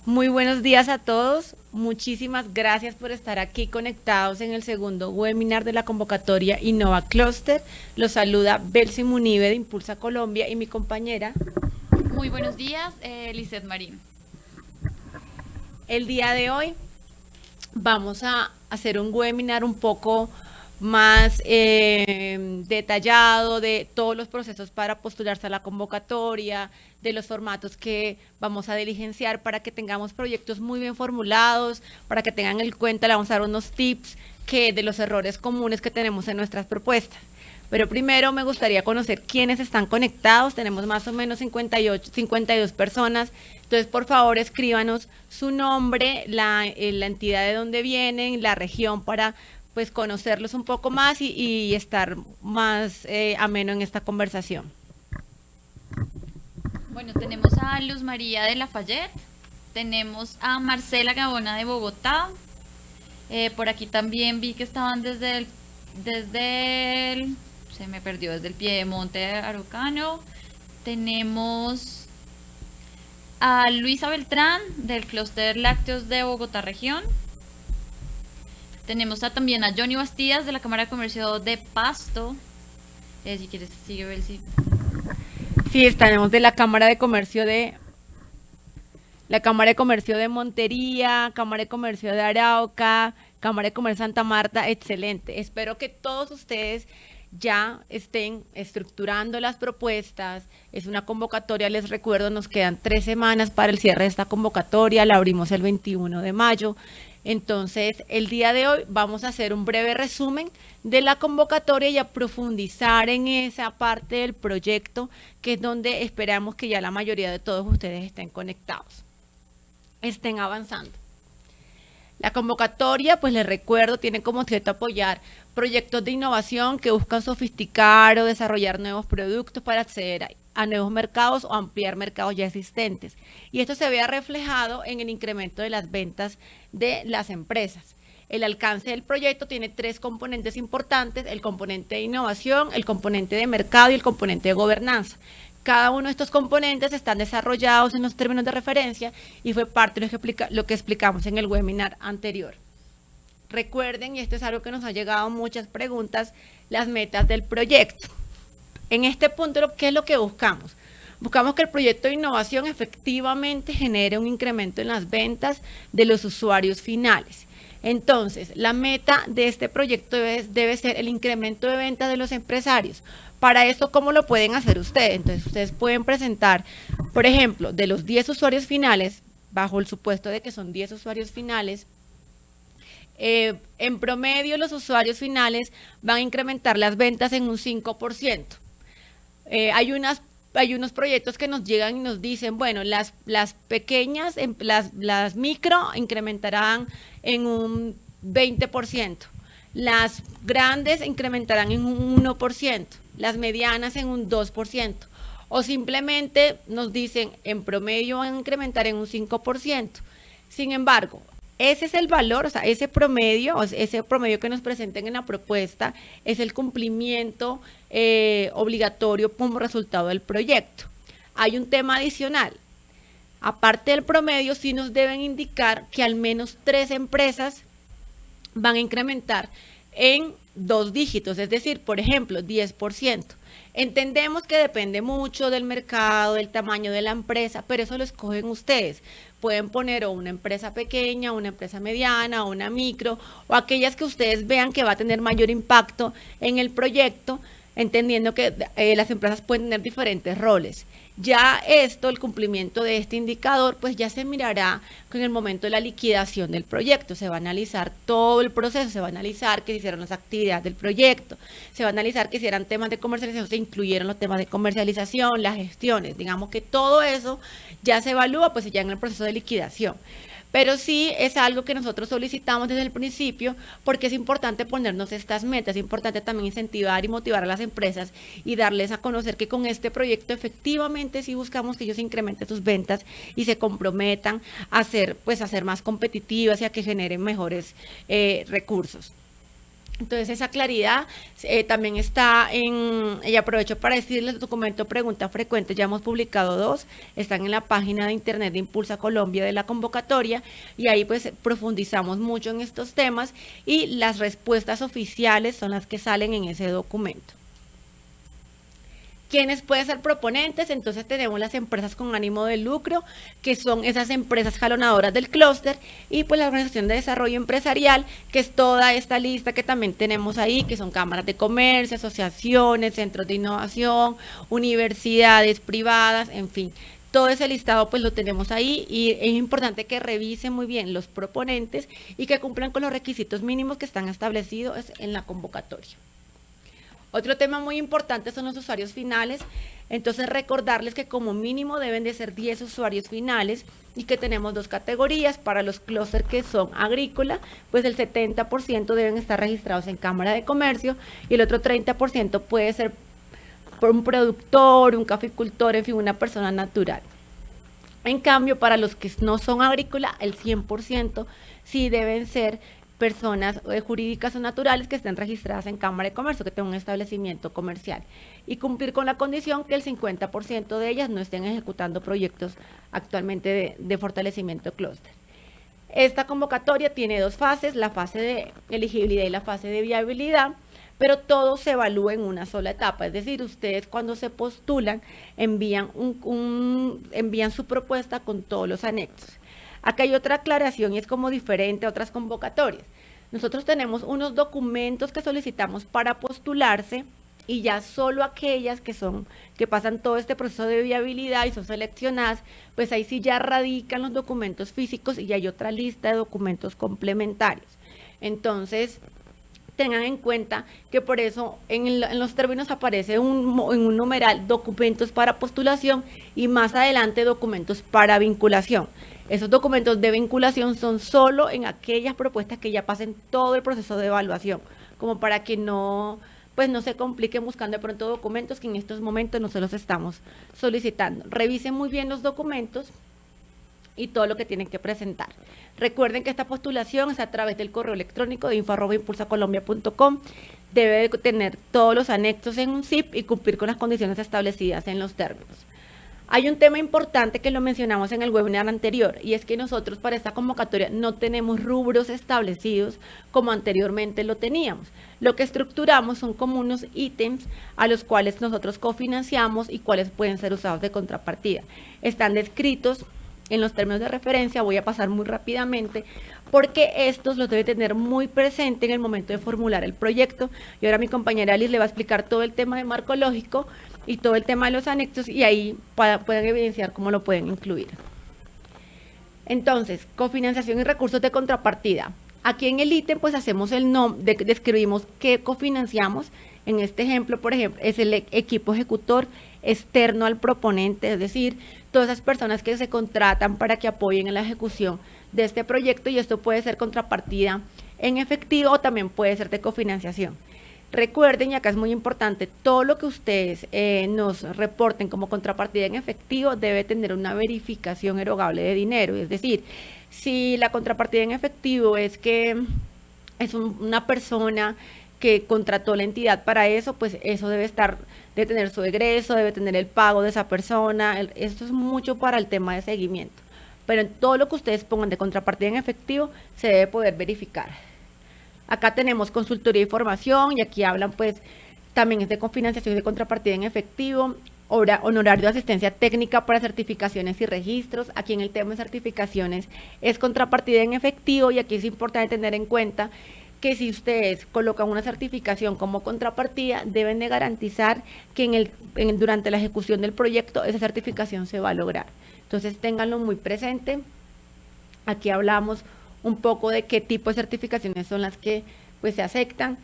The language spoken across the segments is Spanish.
Muy buenos días a todos. Muchísimas gracias por estar aquí conectados en el segundo webinar de la convocatoria Innova Cluster. Los saluda Belsi Munive de Impulsa Colombia y mi compañera. Muy buenos días, Lizeth Marín. El día de hoy vamos a hacer un webinar un poco más detallado de todos los procesos para postularse a la convocatoria, de los formatos que vamos a diligenciar para que tengamos proyectos muy bien formulados, para que tengan en cuenta, le vamos a dar unos tips de los errores comunes que tenemos en nuestras propuestas. Pero primero me gustaría conocer quiénes están conectados. Tenemos más o menos 52 personas. Entonces, por favor, escríbanos su nombre, la entidad de donde vienen, la región para pues conocerlos un poco más y estar más ameno en esta conversación. Bueno, tenemos a Luz María de Lafayette, tenemos a Marcela Gabona de Bogotá, por aquí también vi que estaban se me perdió, desde el Piedemonte Araucano. Tenemos a Luisa Beltrán del Clúster Lácteos de Bogotá Región. Tenemos también a Johnny Bastidas de la Cámara de Comercio de Pasto. Si quieres, sigue Belsi. Sí, estaremos de la Cámara de Comercio de Montería, Cámara de Comercio de Arauca, Cámara de Comercio de Santa Marta. Excelente. Espero que todos ustedes ya estén estructurando las propuestas. Es una convocatoria, les recuerdo, nos quedan 3 semanas para el cierre de esta convocatoria, la abrimos el 21 de mayo. Entonces, el día de hoy vamos a hacer un breve resumen de la convocatoria y a profundizar en esa parte del proyecto, que es donde esperamos que ya la mayoría de todos ustedes estén conectados, estén avanzando. La convocatoria, pues les recuerdo, tiene como objeto apoyar proyectos de innovación que buscan sofisticar o desarrollar nuevos productos para acceder a nuevos mercados o ampliar mercados ya existentes. Y esto se vea reflejado en el incremento de las ventas de las empresas. El alcance del proyecto tiene 3 componentes importantes: el componente de innovación, el componente de mercado y el componente de gobernanza. Cada uno de estos componentes están desarrollados en los términos de referencia y fue parte de lo que explicamos en el webinar anterior. Recuerden, y esto es algo que nos ha llegado muchas preguntas, las metas del proyecto. En este punto, ¿qué es lo que buscamos? Buscamos que el proyecto de innovación efectivamente genere un incremento en las ventas de los usuarios finales. Entonces, la meta de este proyecto debe ser el incremento de ventas de los empresarios. Para esto, ¿cómo lo pueden hacer ustedes? Entonces, ustedes pueden presentar, por ejemplo, de los 10 usuarios finales, bajo el supuesto de que son 10 usuarios finales, en promedio los usuarios finales van a incrementar las ventas en un 5%. Hay unos proyectos que nos llegan y nos dicen, bueno, las pequeñas, las micro incrementarán en un 20%, las grandes incrementarán en un 1%, las medianas en un 2%, o simplemente nos dicen, en promedio van a incrementar en un 5%. Sin embargo, ese es el valor, o sea, ese promedio que nos presenten en la propuesta es el cumplimiento obligatorio como resultado del proyecto. Hay un tema adicional. Aparte del promedio, sí nos deben indicar que al menos 3 empresas van a incrementar en 2 dígitos, es decir, por ejemplo, 10%. Entendemos que depende mucho del mercado, del tamaño de la empresa, pero eso lo escogen ustedes. Pueden poner o una empresa pequeña, una empresa mediana, o una micro, o aquellas que ustedes vean que va a tener mayor impacto en el proyecto, entendiendo que las empresas pueden tener diferentes roles. Ya esto, el cumplimiento de este indicador, pues ya se mirará en el momento de la liquidación del proyecto. Se va a analizar todo el proceso, se va a analizar que se hicieron las actividades del proyecto, se va a analizar que si eran temas de comercialización, se incluyeron los temas de comercialización, las gestiones. Digamos que todo eso ya se evalúa pues ya en el proceso de liquidación. Pero sí es algo que nosotros solicitamos desde el principio, porque es importante ponernos estas metas, es importante también incentivar y motivar a las empresas y darles a conocer que con este proyecto efectivamente sí buscamos que ellos incrementen sus ventas y se comprometan a ser más competitivas y a que generen mejores recursos. Entonces esa claridad también está y aprovecho para decirles, el documento pregunta frecuente, ya hemos publicado 2, están en la página de internet de Impulsa Colombia de la convocatoria, y ahí pues profundizamos mucho en estos temas, y las respuestas oficiales son las que salen en ese documento. ¿Quiénes pueden ser proponentes? Entonces tenemos las empresas con ánimo de lucro, que son esas empresas jalonadoras del clúster, y pues la Organización de Desarrollo Empresarial, que es toda esta lista que también tenemos ahí, que son cámaras de comercio, asociaciones, centros de innovación, universidades privadas, en fin. Todo ese listado pues lo tenemos ahí, y es importante que revisen muy bien los proponentes y que cumplan con los requisitos mínimos que están establecidos en la convocatoria. Otro tema muy importante son los usuarios finales. Entonces recordarles que como mínimo deben de ser 10 usuarios finales, y que tenemos 2 categorías. Para los clústeres que son agrícola, pues el 70% deben estar registrados en Cámara de Comercio, y el otro 30% puede ser por un productor, un caficultor, en fin, una persona natural. En cambio, para los que no son agrícola, el 100% sí deben ser personas jurídicas o naturales que estén registradas en Cámara de Comercio, que tengan un establecimiento comercial, y cumplir con la condición que el 50% de ellas no estén ejecutando proyectos actualmente de fortalecimiento clúster. Esta convocatoria tiene 2 fases, la fase de elegibilidad y la fase de viabilidad, pero todo se evalúa en una sola etapa. Es decir, ustedes cuando se postulan envían su propuesta con todos los anexos. Acá hay otra aclaración, y es como diferente a otras convocatorias. Nosotros tenemos unos documentos que solicitamos para postularse, y ya solo aquellas que pasan todo este proceso de viabilidad y son seleccionadas, pues ahí sí ya radican los documentos físicos, y hay otra lista de documentos complementarios. Entonces, tengan en cuenta que por eso en los términos aparece en un numeral documentos para postulación, y más adelante documentos para vinculación. Esos documentos de vinculación son solo en aquellas propuestas que ya pasen todo el proceso de evaluación, como para que no se compliquen buscando de pronto documentos que en estos momentos no se los estamos solicitando. Revisen muy bien los documentos y todo lo que tienen que presentar. Recuerden que esta postulación es a través del correo electrónico de info@impulsacolombia.com. Debe tener todos los anexos en un zip y cumplir con las condiciones establecidas en los términos. Hay un tema importante que lo mencionamos en el webinar anterior, y es que nosotros para esta convocatoria no tenemos rubros establecidos como anteriormente lo teníamos. Lo que estructuramos son como unos ítems a los cuales nosotros cofinanciamos y cuáles pueden ser usados de contrapartida. Están descritos en los términos de referencia. Voy a pasar muy rápidamente porque estos los debe tener muy presente en el momento de formular el proyecto, y ahora mi compañera Alice le va a explicar todo el tema de marco lógico y todo el tema de los anexos, y ahí pueden evidenciar cómo lo pueden incluir. Entonces, cofinanciación y recursos de contrapartida. Aquí en el ítem pues hacemos describimos qué cofinanciamos. En este ejemplo, por ejemplo, es el equipo ejecutor externo al proponente, es decir, todas esas personas que se contratan para que apoyen en la ejecución de este proyecto, y esto puede ser contrapartida en efectivo o también puede ser de cofinanciación. Recuerden, y acá es muy importante, todo lo que ustedes nos reporten como contrapartida en efectivo debe tener una verificación erogable de dinero. Es decir, si la contrapartida en efectivo es que es una persona que contrató la entidad para eso, pues eso debe tener su egreso, debe tener el pago de esa persona. Esto es mucho para el tema de seguimiento. Pero en todo lo que ustedes pongan de contrapartida en efectivo se debe poder verificar. Acá tenemos consultoría y formación, y aquí hablan pues también es de cofinanciación y de contrapartida en efectivo, honorario de asistencia técnica para certificaciones y registros. Aquí en el tema de certificaciones es contrapartida en efectivo, y aquí es importante tener en cuenta que si ustedes colocan una certificación como contrapartida, deben de garantizar que durante la ejecución del proyecto esa certificación se va a lograr. Entonces ténganlo muy presente. Aquí hablamos un poco de qué tipo de certificaciones son las que pues se aceptan.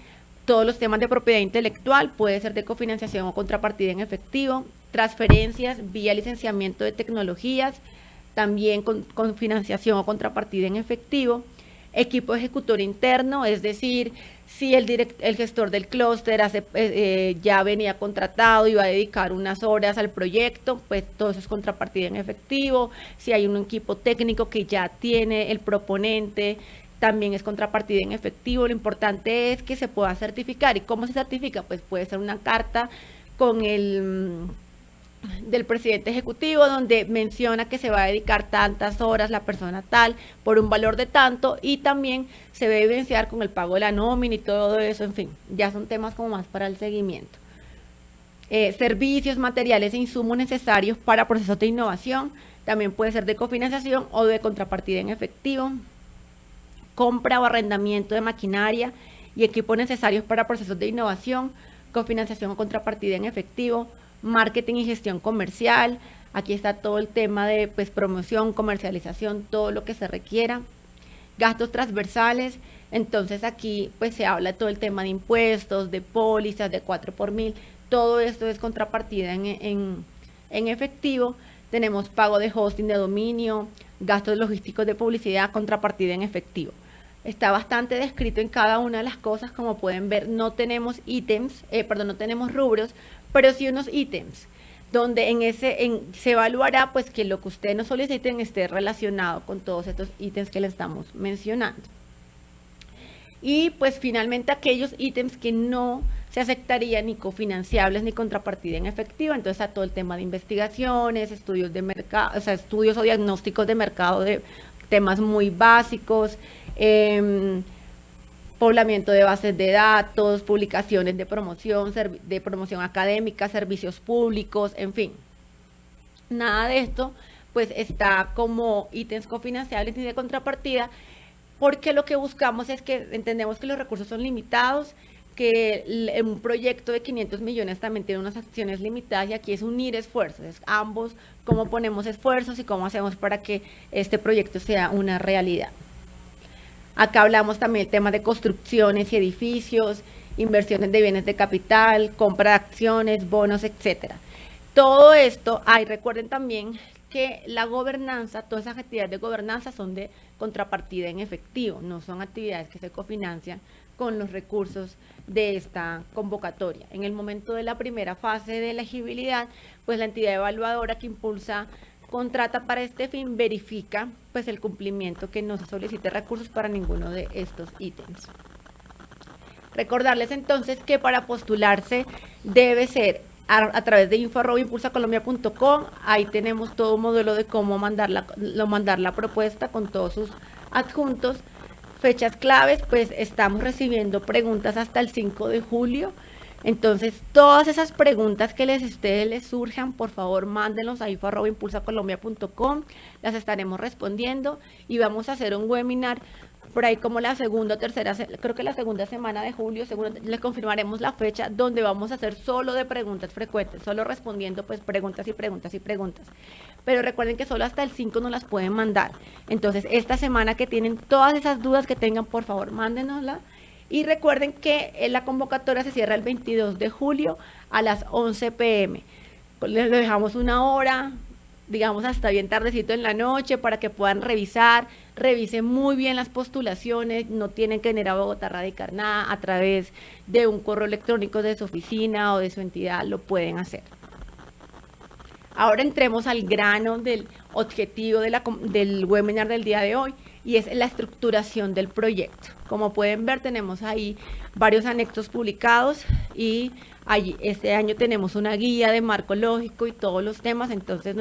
Todos los temas de propiedad intelectual puede ser de cofinanciación o contrapartida en efectivo, transferencias vía licenciamiento de tecnologías, también con financiación o contrapartida en efectivo. Equipo ejecutor interno, es decir, si el gestor del clúster ya venía contratado y va a dedicar unas horas al proyecto, pues todo eso es contrapartida en efectivo. Si hay un equipo técnico que ya tiene el proponente, también es contrapartida en efectivo. Lo importante es que se pueda certificar. ¿Y cómo se certifica? Pues puede ser una carta con del presidente ejecutivo donde menciona que se va a dedicar tantas horas la persona tal por un valor de tanto, y también se debe evidenciar con el pago de la nómina y todo eso. En fin, ya son temas como más para el seguimiento. Servicios, materiales e insumos necesarios para procesos de innovación, también puede ser de cofinanciación o de contrapartida en efectivo. Compra o arrendamiento de maquinaria y equipos necesarios para procesos de innovación, cofinanciación o contrapartida en efectivo. Marketing y gestión comercial, aquí está todo el tema de pues promoción, comercialización, todo lo que se requiera. Gastos transversales, entonces aquí pues se habla de todo el tema de impuestos, de pólizas, de 4 por 1000, todo esto es contrapartida en efectivo. Tenemos pago de hosting de dominio, gastos logísticos de publicidad, contrapartida en efectivo. Está bastante descrito en cada una de las cosas, como pueden ver. No tenemos ítems, no tenemos rubros, pero sí unos ítems, donde se evaluará pues que lo que ustedes nos soliciten esté relacionado con todos estos ítems que les estamos mencionando. Y pues finalmente aquellos ítems que no se aceptarían ni cofinanciables ni contrapartida en efectivo. Entonces a todo el tema de investigaciones, estudios de mercado, o sea, estudios o diagnósticos de mercado de temas muy básicos, poblamiento de bases de datos, publicaciones de promoción académica, servicios públicos, en fin. Nada de esto pues está como ítems cofinanciables ni de contrapartida, porque lo que buscamos es que entendemos que los recursos son limitados, que un proyecto de 500 millones también tiene unas acciones limitadas, y aquí es unir esfuerzos, es ambos, cómo ponemos esfuerzos y cómo hacemos para que este proyecto sea una realidad. Acá hablamos también del tema de construcciones y edificios, inversiones de bienes de capital, compra de acciones, bonos, etcétera. Todo esto, recuerden también que la gobernanza, todas esas actividades de gobernanza son de contrapartida en efectivo, no son actividades que se cofinancian con los recursos de esta convocatoria. En el momento de la primera fase de elegibilidad, pues la entidad evaluadora que impulsa, contrata para este fin, verifica pues el cumplimiento, que no se solicite recursos para ninguno de estos ítems. Recordarles entonces que para postularse debe ser a través de info@impulsacolombia.com. Ahí tenemos todo un modelo de cómo mandar la propuesta con todos sus adjuntos. Fechas claves, pues estamos recibiendo preguntas hasta el 5 de julio. Entonces, todas esas preguntas que ustedes les surjan, por favor, mándenlos a info@impulsacolombia.com. Las estaremos respondiendo y vamos a hacer un webinar por ahí como la segunda o tercera, creo que la segunda semana de julio, les confirmaremos la fecha, donde vamos a hacer solo de preguntas frecuentes, solo respondiendo pues preguntas y preguntas y preguntas. Pero recuerden que solo hasta el 5 nos las pueden mandar. Entonces, esta semana que tienen todas esas dudas que tengan, por favor, mándenosla. Y recuerden que la convocatoria se cierra el 22 de julio a las 11 p.m. Les dejamos una hora, digamos hasta bien tardecito en la noche, para que puedan revisen muy bien las postulaciones. No tienen que venir a Bogotá a radicar nada, a través de un correo electrónico de su oficina o de su entidad lo pueden hacer. Ahora entremos al grano del objetivo del webinar del día de hoy, y es la estructuración del proyecto. Como pueden ver, tenemos ahí varios anexos publicados, y allí este año tenemos una guía de marco lógico y todos los temas. Entonces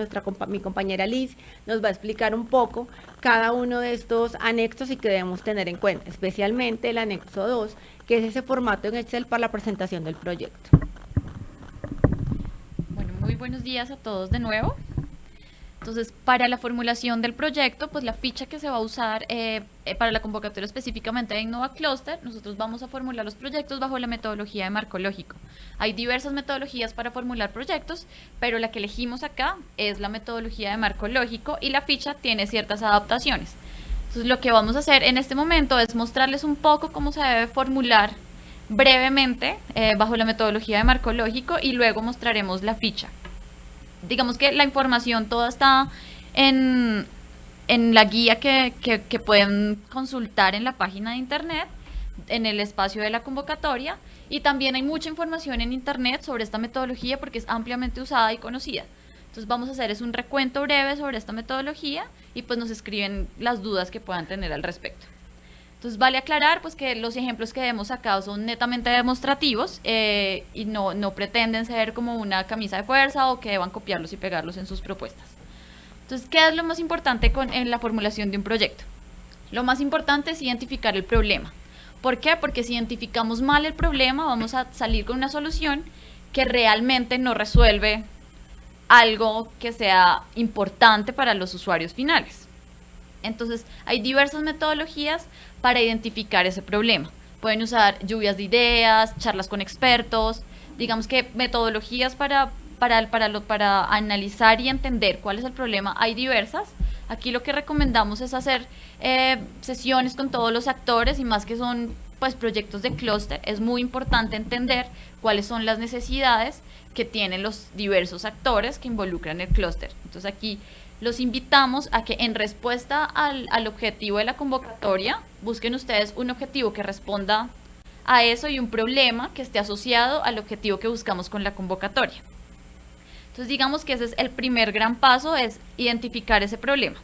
mi compañera Liz nos va a explicar un poco cada uno de estos anexos y que debemos tener en cuenta, especialmente el anexo 2, que es ese formato en Excel para la presentación del proyecto. Bueno, muy buenos días a todos de nuevo. Entonces, para la formulación del proyecto, pues la ficha que se va a usar para la convocatoria específicamente de Innova Cluster, nosotros vamos a formular los proyectos bajo la metodología de marco lógico. Hay diversas metodologías para formular proyectos, pero la que elegimos acá es la metodología de marco lógico, y la ficha tiene ciertas adaptaciones. Entonces, lo que vamos a hacer en este momento es mostrarles un poco cómo se debe formular brevemente bajo la metodología de marco lógico, y luego mostraremos la ficha. Digamos que la información toda está en la guía que pueden consultar en la página de internet, en el espacio de la convocatoria, y también hay mucha información en internet sobre esta metodología porque es ampliamente usada y conocida. Entonces vamos a hacer un recuento breve sobre esta metodología, y pues nos escriben las dudas que puedan tener al respecto. Entonces vale aclarar pues que los ejemplos que hemos sacado son netamente demostrativos y no pretenden ser como una camisa de fuerza o que deban copiarlos y pegarlos en sus propuestas. Entonces, ¿qué es lo más importante en la formulación de un proyecto? Lo más importante es identificar el problema. ¿Por qué? Porque si identificamos mal el problema, vamos a salir con una solución que realmente no resuelve algo que sea importante para los usuarios finales. Entonces, hay diversas metodologías para identificar ese problema. Pueden usar lluvias de ideas, charlas con expertos, digamos que metodologías para analizar y entender cuál es el problema hay diversas. Aquí lo que recomendamos es hacer sesiones con todos los actores y más que son pues proyectos de clúster, es muy importante entender cuáles son las necesidades que tienen los diversos actores que involucran el clúster. Entonces aquí los invitamos a que en respuesta al objetivo de la convocatoria busquen ustedes un objetivo que responda a eso y un problema que esté asociado al objetivo que buscamos con la convocatoria. Entonces digamos que ese es el primer gran paso, es identificar ese problema.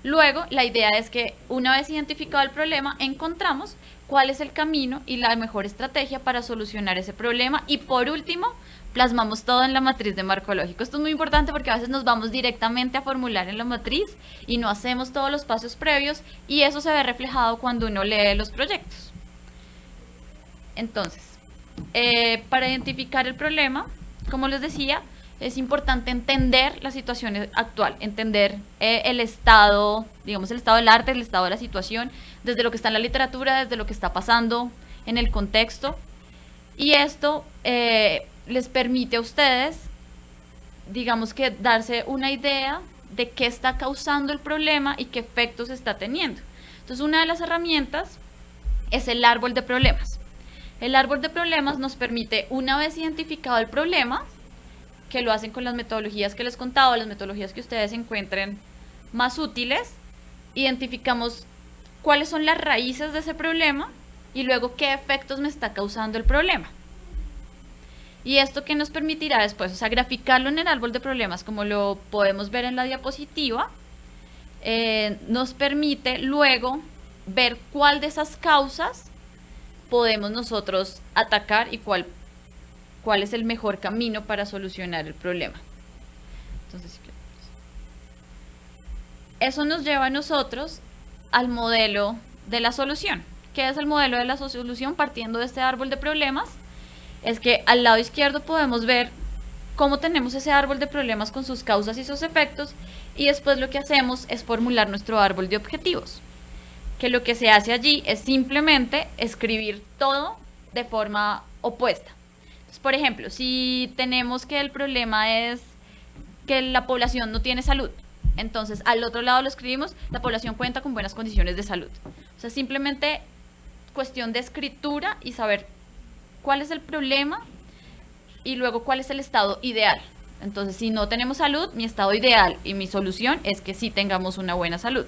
Luego la idea es que una vez identificado el problema, encontramos cuál es el camino y la mejor estrategia para solucionar ese problema y por último, plasmamos todo en la matriz de marco lógico. Esto es muy importante porque a veces nos vamos directamente a formular en la matriz y no hacemos todos los pasos previos y eso se ve reflejado cuando uno lee los proyectos. Entonces, para identificar el problema, como les decía, es importante entender la situación actual, entender el estado, digamos el estado del arte, el estado de la situación, desde lo que está en la literatura, desde lo que está pasando en el contexto. Y esto les permite a ustedes, digamos que darse una idea de qué está causando el problema y qué efectos está teniendo. Entonces, una de las herramientas es el árbol de problemas. El árbol de problemas nos permite, una vez identificado el problema, que lo hacen con las metodologías que les contaba, las metodologías que ustedes encuentren más útiles, identificamos cuáles son las raíces de ese problema y luego qué efectos me está causando el problema. Y esto que nos permitirá después, o sea, graficarlo en el árbol de problemas, como lo podemos ver en la diapositiva, nos permite luego ver cuál de esas causas podemos nosotros atacar y cuál es el mejor camino para solucionar el problema. Entonces, eso nos lleva a nosotros al modelo de la solución. ¿Qué es el modelo de la solución? Partiendo de este árbol de problemas, es que al lado izquierdo podemos ver cómo tenemos ese árbol de problemas con sus causas y sus efectos, y después lo que hacemos es formular nuestro árbol de objetivos, que lo que se hace allí es simplemente escribir todo de forma opuesta. Entonces, por ejemplo, si tenemos que el problema es que la población no tiene salud, entonces al otro lado lo escribimos, la población cuenta con buenas condiciones de salud. O sea, simplemente cuestión de escritura y saber cuál es el problema y luego cuál es el estado ideal. Entonces, si no tenemos salud, mi estado ideal y mi solución es que sí tengamos una buena salud.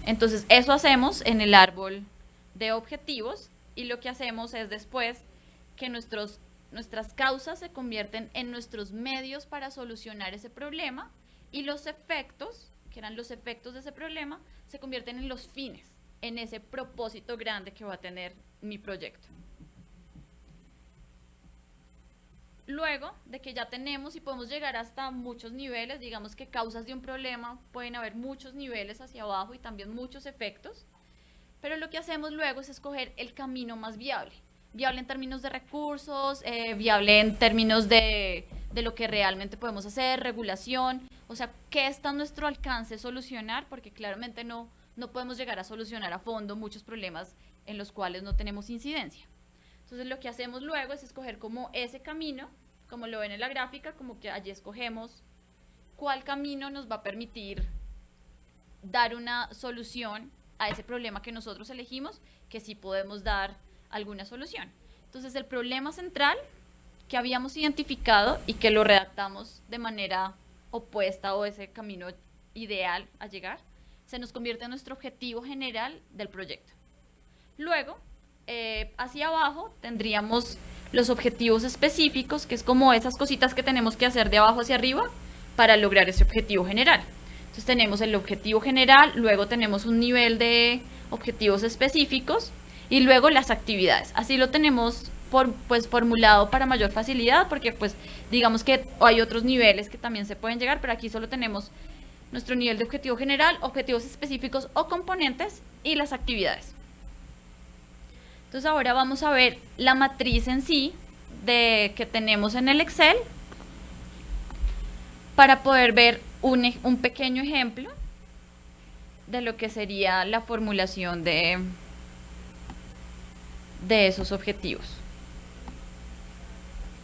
Entonces, eso hacemos en el árbol de objetivos y lo que hacemos es después que nuestras causas se convierten en nuestros medios para solucionar ese problema y los efectos, que eran los efectos de ese problema, se convierten en los fines, en ese propósito grande que va a tener mi proyecto. Luego de que ya tenemos y podemos llegar hasta muchos niveles, digamos que causas de un problema pueden haber muchos niveles hacia abajo y también muchos efectos, pero lo que hacemos luego es escoger el camino más viable en términos de recursos, viable en términos de lo que realmente podemos hacer, regulación, o sea, qué está a nuestro alcance solucionar, porque claramente no podemos llegar a solucionar a fondo muchos problemas en los cuales no tenemos incidencia. Entonces lo que hacemos luego es escoger como ese camino, como lo ven en la gráfica, como que allí escogemos cuál camino nos va a permitir dar una solución a ese problema que nosotros elegimos, que sí podemos dar alguna solución. Entonces el problema central que habíamos identificado y que lo redactamos de manera opuesta o ese camino ideal a llegar, se nos convierte en nuestro objetivo general del proyecto. Luego, hacia abajo tendríamos los objetivos específicos, que es como esas cositas que tenemos que hacer de abajo hacia arriba para lograr ese objetivo general. Entonces tenemos el objetivo general, luego tenemos un nivel de objetivos específicos y luego las actividades. Así lo tenemos pues formulado para mayor facilidad, porque pues digamos que hay otros niveles que también se pueden llegar, pero aquí solo tenemos nuestro nivel de objetivo general, objetivos específicos o componentes y las actividades. Entonces ahora vamos a ver la matriz en sí que tenemos en el Excel para poder ver un pequeño ejemplo de lo que sería la formulación de esos objetivos.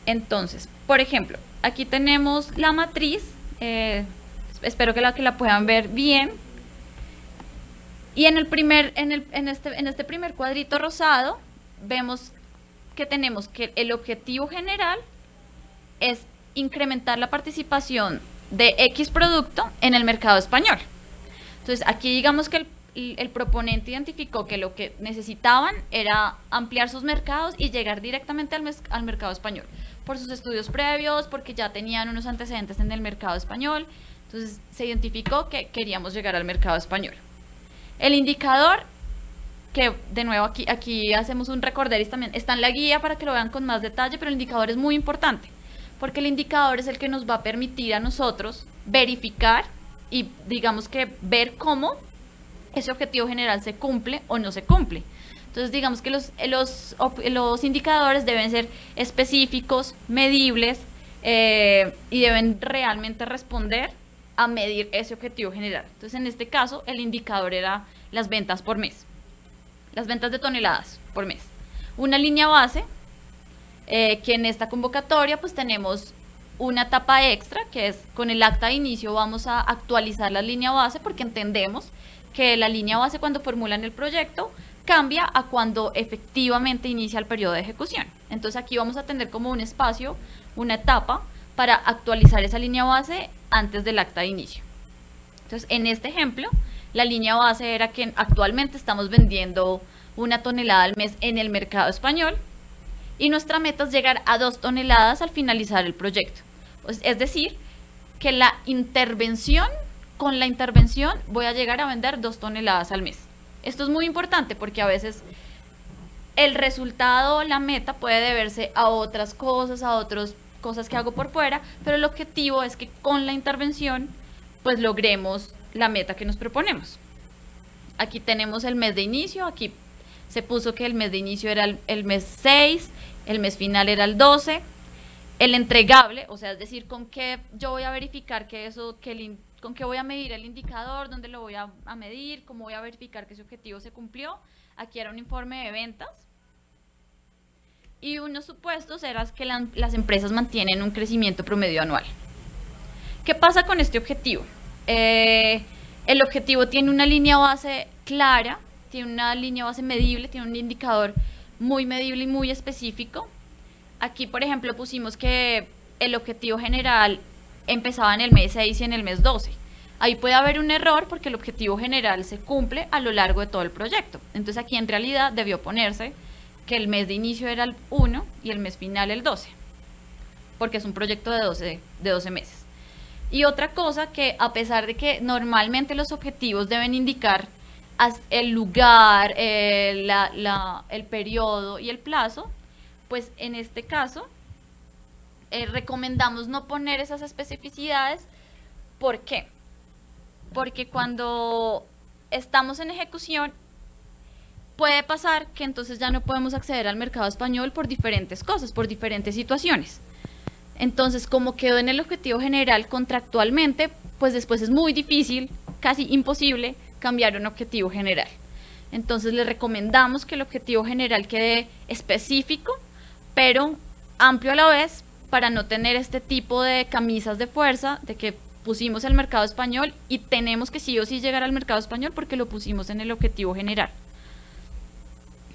Entonces, por ejemplo, aquí tenemos la matriz, espero que la puedan ver bien. Y en este primer cuadrito rosado vemos que tenemos que el objetivo general es incrementar la participación de X producto en el mercado español. Entonces aquí digamos que el proponente identificó que lo que necesitaban era ampliar sus mercados y llegar directamente al mercado español por sus estudios previos, porque ya tenían unos antecedentes en el mercado español. Entonces se identificó que queríamos llegar al mercado español. El indicador, que de nuevo aquí hacemos un recorderis también, está en la guía para que lo vean con más detalle, pero el indicador es muy importante, porque el indicador es el que nos va a permitir a nosotros verificar y digamos que ver cómo ese objetivo general se cumple o no se cumple. Entonces digamos que los indicadores deben ser específicos, medibles y deben realmente responder a medir ese objetivo general. Entonces en este caso el indicador era las ventas por mes, las ventas de toneladas por mes. Una línea base que en esta convocatoria pues tenemos una etapa extra, que es con el acta de inicio vamos a actualizar la línea base, porque entendemos que la línea base cuando formulan el proyecto cambia a cuando efectivamente inicia el periodo de ejecución. Entonces aquí vamos a tener como un espacio, una etapa para actualizar esa línea base antes del acta de inicio. Entonces en este ejemplo la línea base era que actualmente estamos vendiendo 1 tonelada al mes en el mercado español y nuestra meta es llegar a 2 toneladas al finalizar el proyecto. Pues, es decir, que con la intervención voy a llegar a vender 2 toneladas al mes. Esto es muy importante porque a veces el resultado, la meta puede deberse a otras cosas, a otras cosas que hago por fuera, pero el objetivo es que con la intervención pues logremos la meta que nos proponemos. Aquí tenemos el mes de inicio, aquí se puso que el mes de inicio era el mes 6, el mes final era el 12, el entregable, o sea, es decir, con qué yo voy a verificar con qué voy a medir el indicador, dónde lo voy a medir, cómo voy a verificar que ese objetivo se cumplió. Aquí era un informe de ventas. Y unos supuestos eran que las empresas mantienen un crecimiento promedio anual. ¿Qué pasa con este objetivo? El objetivo tiene una línea base clara, tiene una línea base medible, tiene un indicador muy medible y muy específico. Aquí, por ejemplo, pusimos que el objetivo general empezaba en el mes 6 y en el mes 12. Ahí puede haber un error porque el objetivo general se cumple a lo largo de todo el proyecto. Entonces aquí en realidad debió ponerse que el mes de inicio era el 1 y el mes final el 12, porque es un proyecto de 12 meses. Y otra cosa, que a pesar de que normalmente los objetivos deben indicar el lugar, el periodo y el plazo, pues en este caso recomendamos no poner esas especificidades. ¿Por qué? Porque cuando estamos en ejecución puede pasar que entonces ya no podemos acceder al mercado español por diferentes cosas, por diferentes situaciones. Entonces, como quedó en el objetivo general contractualmente, pues después es muy difícil, casi imposible, cambiar un objetivo general. Entonces, les recomendamos que el objetivo general quede específico, pero amplio a la vez, para no tener este tipo de camisas de fuerza, de que pusimos el mercado español y tenemos que sí o sí llegar al mercado español porque lo pusimos en el objetivo general.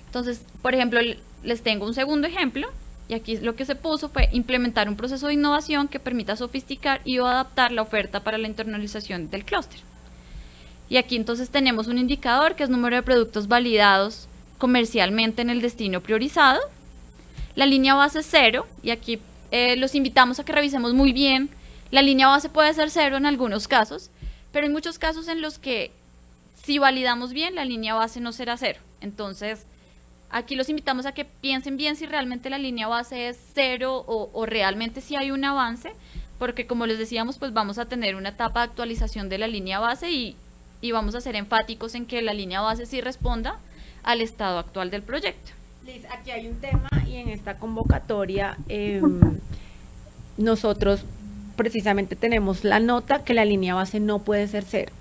Entonces, por ejemplo, les tengo un segundo ejemplo, y aquí lo que se puso fue implementar un proceso de innovación que permita sofisticar y adaptar la oferta para la internalización del clúster. Y aquí entonces tenemos un indicador que es número de productos validados comercialmente en el destino priorizado. La línea base es 0, y aquí los invitamos a que revisemos muy bien. La línea base puede ser 0 en algunos casos, pero hay muchos casos en los que Si validamos bien, la línea base no será cero. Entonces, aquí los invitamos a que piensen bien si realmente la línea base es cero o realmente si hay un avance, porque como les decíamos, pues vamos a tener una etapa de actualización de la línea base y vamos a ser enfáticos en que la línea base sí responda al estado actual del proyecto. Liz, aquí hay un tema y en esta convocatoria nosotros precisamente tenemos la nota que la línea base no puede ser cero.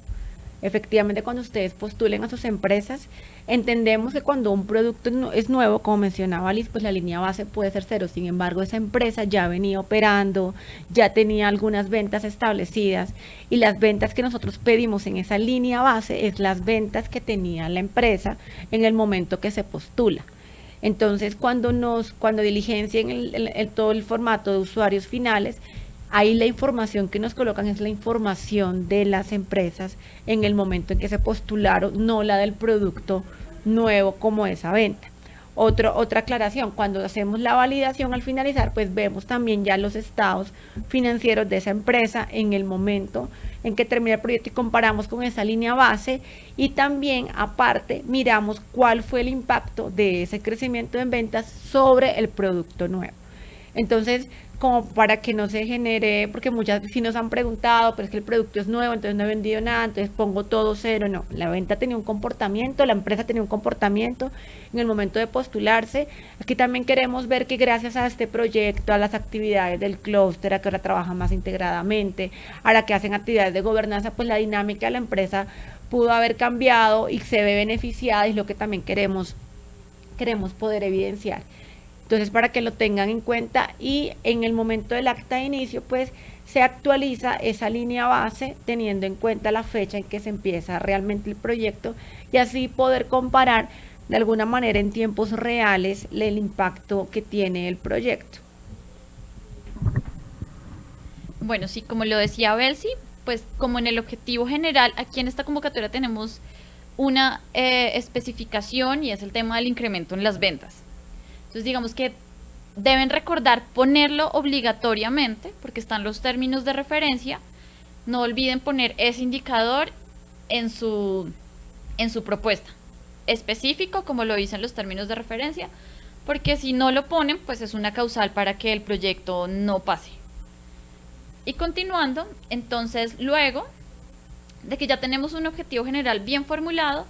Efectivamente, cuando ustedes postulen a sus empresas, entendemos que cuando un producto es nuevo, como mencionaba Liz, pues la línea base puede ser cero. Sin embargo, esa empresa ya venía operando, ya tenía algunas ventas establecidas y las ventas que nosotros pedimos en esa línea base es las ventas que tenía la empresa en el momento que se postula. Entonces, cuando diligencien todo el formato de usuarios finales, ahí la información que nos colocan es la información de las empresas en el momento en que se postularon, no la del producto nuevo como esa venta. Otra aclaración, cuando hacemos la validación al finalizar, pues vemos también ya los estados financieros de esa empresa en el momento en que termina el proyecto y comparamos con esa línea base y también aparte miramos cuál fue el impacto de ese crecimiento en ventas sobre el producto nuevo. Entonces, como para que no se genere, porque muchas sí nos han preguntado, pero es que el producto es nuevo, entonces no he vendido nada, entonces pongo todo cero. No, la venta tenía un comportamiento, la empresa tenía un comportamiento en el momento de postularse. Aquí también queremos ver que gracias a este proyecto, a las actividades del clúster, a que ahora trabajan más integradamente, ahora que hacen actividades de gobernanza, pues la dinámica de la empresa pudo haber cambiado y se ve beneficiada, y es lo que también queremos poder evidenciar. Entonces, para que lo tengan en cuenta, y en el momento del acta de inicio, pues se actualiza esa línea base teniendo en cuenta la fecha en que se empieza realmente el proyecto y así poder comparar de alguna manera en tiempos reales el impacto que tiene el proyecto. Bueno, sí, como lo decía Belsi, pues como en el objetivo general, aquí en esta convocatoria tenemos una especificación y es el tema del incremento en las ventas. Entonces digamos que deben recordar ponerlo obligatoriamente porque están los términos de referencia. No olviden poner ese indicador en su propuesta. Específico, como lo dicen los términos de referencia, porque si no lo ponen, pues es una causal para que el proyecto no pase. Y continuando, entonces luego de que ya tenemos un objetivo general bien formulado,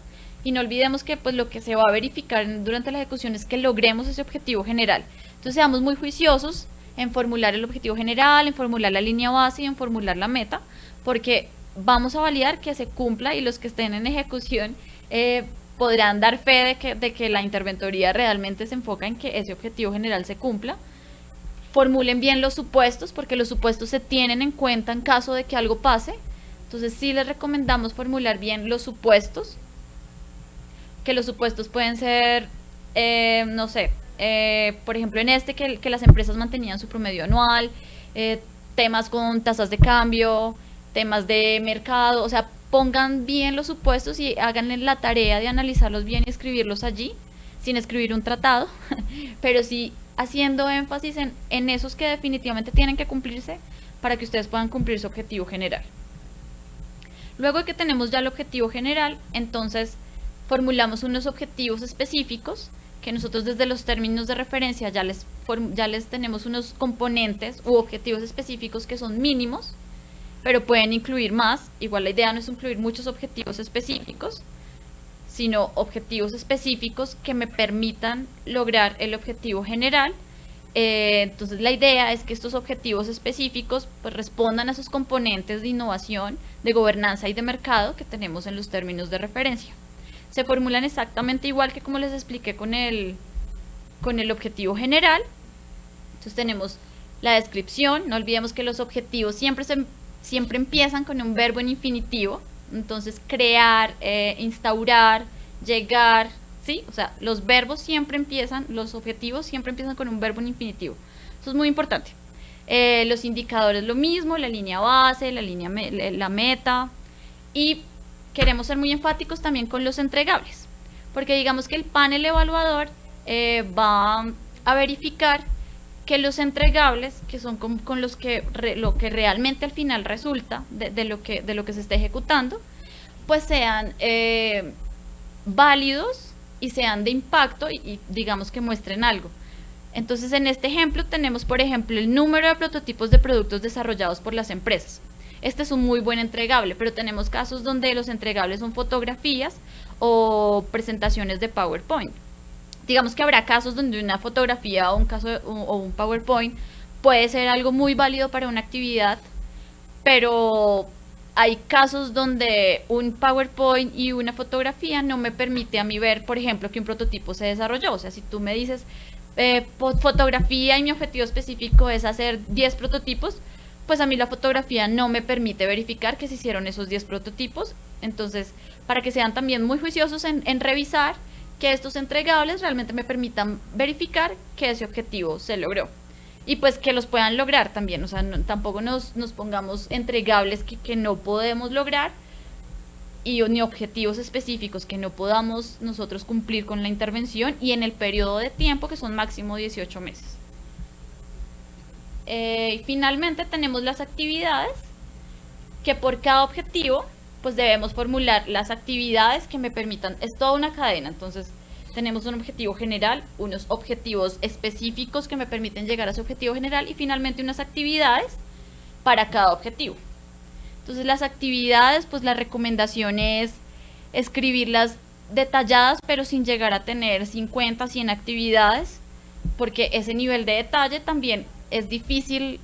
y no olvidemos que pues lo que se va a verificar durante la ejecución es que logremos ese objetivo general. Entonces seamos muy juiciosos en formular el objetivo general, en formular la línea base y en formular la meta, porque vamos a validar que se cumpla y los que estén en ejecución podrán dar fe de que la interventoría realmente se enfoca en que ese objetivo general se cumpla. Formulen bien los supuestos, porque los supuestos se tienen en cuenta en caso de que algo pase. Entonces sí les recomendamos formular bien los supuestos, que los supuestos pueden ser, no sé, por ejemplo en que las empresas mantenían su promedio anual, temas con tasas de cambio, temas de mercado, o sea, pongan bien los supuestos y háganle la tarea de analizarlos bien y escribirlos allí, sin escribir un tratado, pero sí haciendo énfasis en esos que definitivamente tienen que cumplirse para que ustedes puedan cumplir su objetivo general. Luego de que tenemos ya el objetivo general, entonces formulamos unos objetivos específicos que nosotros desde los términos de referencia ya les tenemos unos componentes u objetivos específicos que son mínimos, pero pueden incluir más. Igual la idea no es incluir muchos objetivos específicos, sino objetivos específicos que me permitan lograr el objetivo general. Entonces la idea es que estos objetivos específicos pues respondan a esos componentes de innovación, de gobernanza y de mercado que tenemos en los términos de referencia. Se formulan exactamente igual que como les expliqué con el objetivo general. Entonces tenemos la descripción. No olvidemos que los objetivos siempre empiezan con un verbo en infinitivo. Entonces crear, instaurar, llegar, ¿sí? O sea, los verbos siempre empiezan, los objetivos siempre empiezan con un verbo en infinitivo. Eso es muy importante. Los indicadores lo mismo, la línea base, la meta, y queremos ser muy enfáticos también con los entregables, porque digamos que el panel evaluador va a verificar que los entregables, que son con lo que realmente al final resulta de lo que se está ejecutando, pues sean válidos y sean de impacto y digamos que muestren algo. Entonces, en este ejemplo tenemos, por ejemplo, el número de prototipos de productos desarrollados por las empresas. Este es un muy buen entregable, pero tenemos casos donde los entregables son fotografías o presentaciones de PowerPoint. Digamos que habrá casos donde una fotografía o un PowerPoint puede ser algo muy válido para una actividad, pero hay casos donde un PowerPoint y una fotografía no me permite a mí ver, por ejemplo, que un prototipo se desarrolló. O sea, si tú me dices fotografía y mi objetivo específico es hacer 10 prototipos, pues a mí la fotografía no me permite verificar que se hicieron esos 10 prototipos. Entonces, para que sean también muy juiciosos en revisar que estos entregables realmente me permitan verificar que ese objetivo se logró. Y pues que los puedan lograr también, o sea, tampoco nos pongamos entregables que no podemos lograr ni objetivos específicos que no podamos nosotros cumplir con la intervención y en el periodo de tiempo que son máximo 18 meses. Finalmente tenemos las actividades, que por cada objetivo pues debemos formular las actividades que me permitan, es toda una cadena. Entonces tenemos un objetivo general, unos objetivos específicos que me permiten llegar a ese objetivo general y finalmente unas actividades para cada objetivo. Entonces las actividades, pues la recomendación es escribirlas detalladas, pero sin llegar a tener 50, 100 actividades, porque ese nivel de detalle también es difícil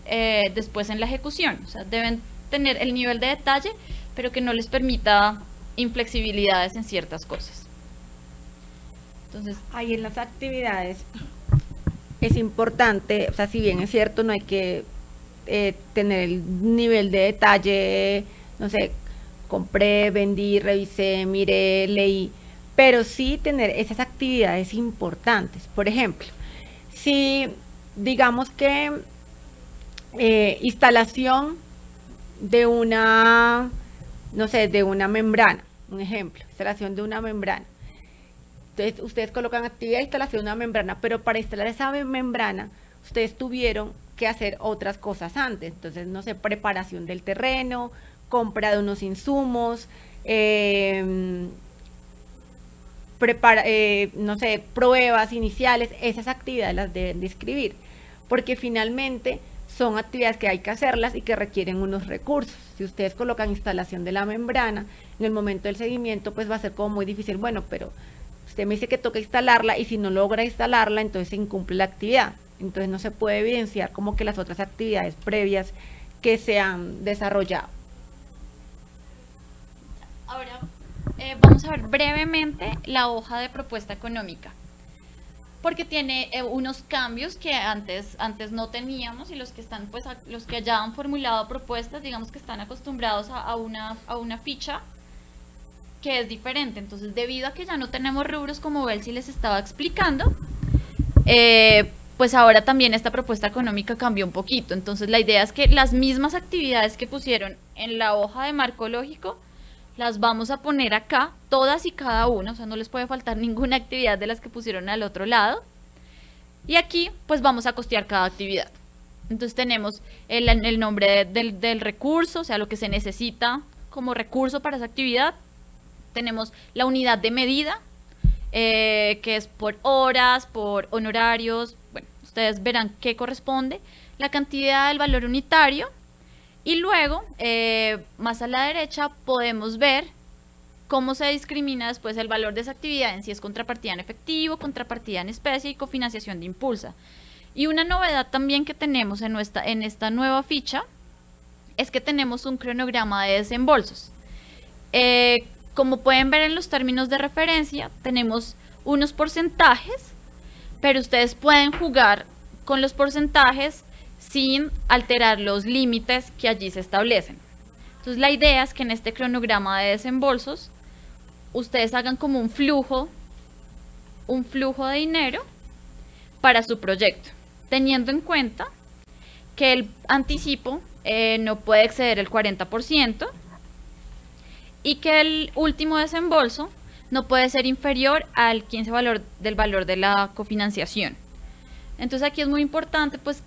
después en la ejecución. O sea, deben tener el nivel de detalle, pero que no les permita inflexibilidades en ciertas cosas. Entonces, ahí en las actividades es importante, o sea, si bien es cierto, no hay que tener el nivel de detalle, no sé, compré, vendí, revisé, miré, leí, pero sí tener esas actividades importantes. Por ejemplo, si digamos que instalación de una, no sé, de una membrana, un ejemplo, instalación de una membrana. Entonces, ustedes colocan actividad de instalación de una membrana, pero para instalar esa membrana, ustedes tuvieron que hacer otras cosas antes. Entonces, no sé, preparación del terreno, compra de unos insumos, no sé, pruebas iniciales. Esas actividades las deben de escribir, porque finalmente son actividades que hay que hacerlas y que requieren unos recursos. Si ustedes colocan instalación de la membrana, en el momento del seguimiento, pues va a ser como muy difícil. Bueno, pero usted me dice que toca instalarla y si no logra instalarla, entonces se incumple la actividad. Entonces no se puede evidenciar como que las otras actividades previas que se han desarrollado. Ahora vamos a ver brevemente la hoja de propuesta económica, porque tiene unos cambios que antes no teníamos, y los que están, pues los que ya han formulado propuestas, digamos que están acostumbrados a una ficha que es diferente. Entonces, debido a que ya no tenemos rubros, como Belsi les estaba explicando, pues ahora también esta propuesta económica cambió un poquito. Entonces, la idea es que las mismas actividades que pusieron en la hoja de marco lógico las vamos a poner acá, todas y cada una, o sea, no les puede faltar ninguna actividad de las que pusieron al otro lado. Y aquí, pues vamos a costear cada actividad. Entonces tenemos el nombre del recurso, o sea, lo que se necesita como recurso para esa actividad. Tenemos la unidad de medida, que es por horas, por honorarios. Bueno, ustedes verán qué corresponde. La cantidad del valor unitario. Y luego, más a la derecha, podemos ver cómo se discrimina después el valor de esa actividad en si es contrapartida en efectivo, contrapartida en especie y cofinanciación de impulsa. Y una novedad también que tenemos en esta nueva ficha es que tenemos un cronograma de desembolsos. Como pueden ver en los términos de referencia, tenemos unos porcentajes, pero ustedes pueden jugar con los porcentajes sin alterar los límites que allí se establecen. Entonces, la idea es que en este cronograma de desembolsos ustedes hagan como un flujo de dinero para su proyecto, teniendo en cuenta que el anticipo no puede exceder el 40% y que el último desembolso no puede ser inferior al 15% del valor de la cofinanciación. Entonces, aquí es muy importante pues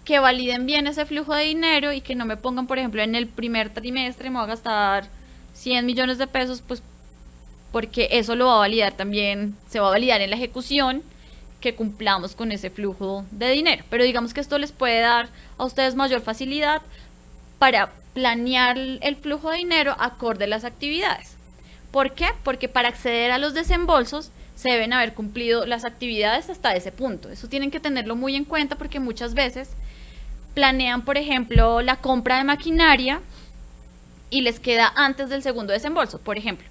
que validen bien ese flujo de dinero y que no me pongan, por ejemplo, en el primer trimestre me voy a gastar 100 millones de pesos, pues porque eso lo va a validar también, se va a validar en la ejecución, que cumplamos con ese flujo de dinero. Pero digamos que esto les puede dar a ustedes mayor facilidad para planear el flujo de dinero acorde a las actividades. ¿Por qué? Porque para acceder a los desembolsos se deben haber cumplido las actividades hasta ese punto. Eso tienen que tenerlo muy en cuenta porque muchas veces planean, por ejemplo, la compra de maquinaria y les queda antes del segundo desembolso, por ejemplo.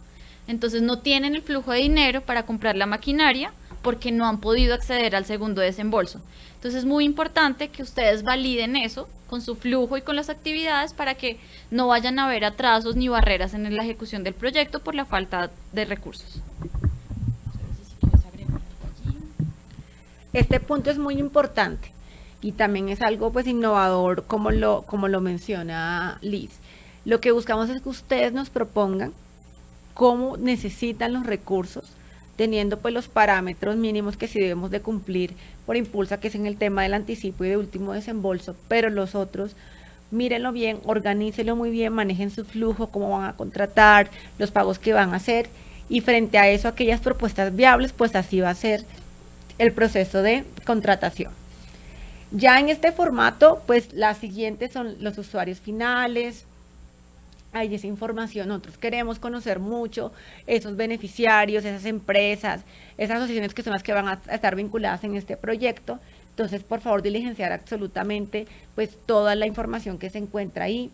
Entonces no tienen el flujo de dinero para comprar la maquinaria porque no han podido acceder al segundo desembolso. Entonces es muy importante que ustedes validen eso con su flujo y con las actividades para que no vayan a haber atrasos ni barreras en la ejecución del proyecto por la falta de recursos. Este punto es muy importante y también es algo pues innovador como lo menciona Liz. Lo que buscamos es que ustedes nos propongan cómo necesitan los recursos, teniendo pues los parámetros mínimos que sí debemos de cumplir por Impulsa, que es en el tema del anticipo y de último desembolso, pero los otros, mírenlo bien, organícenlo muy bien, manejen su flujo, cómo van a contratar, los pagos que van a hacer, y frente a eso, aquellas propuestas viables, pues así va a ser el proceso de contratación. Ya en este formato, pues las siguientes son los usuarios finales. Hay esa información, nosotros queremos conocer mucho esos beneficiarios, esas empresas, esas asociaciones que son las que van a estar vinculadas en este proyecto. Entonces, por favor, diligenciar absolutamente pues toda la información que se encuentra ahí.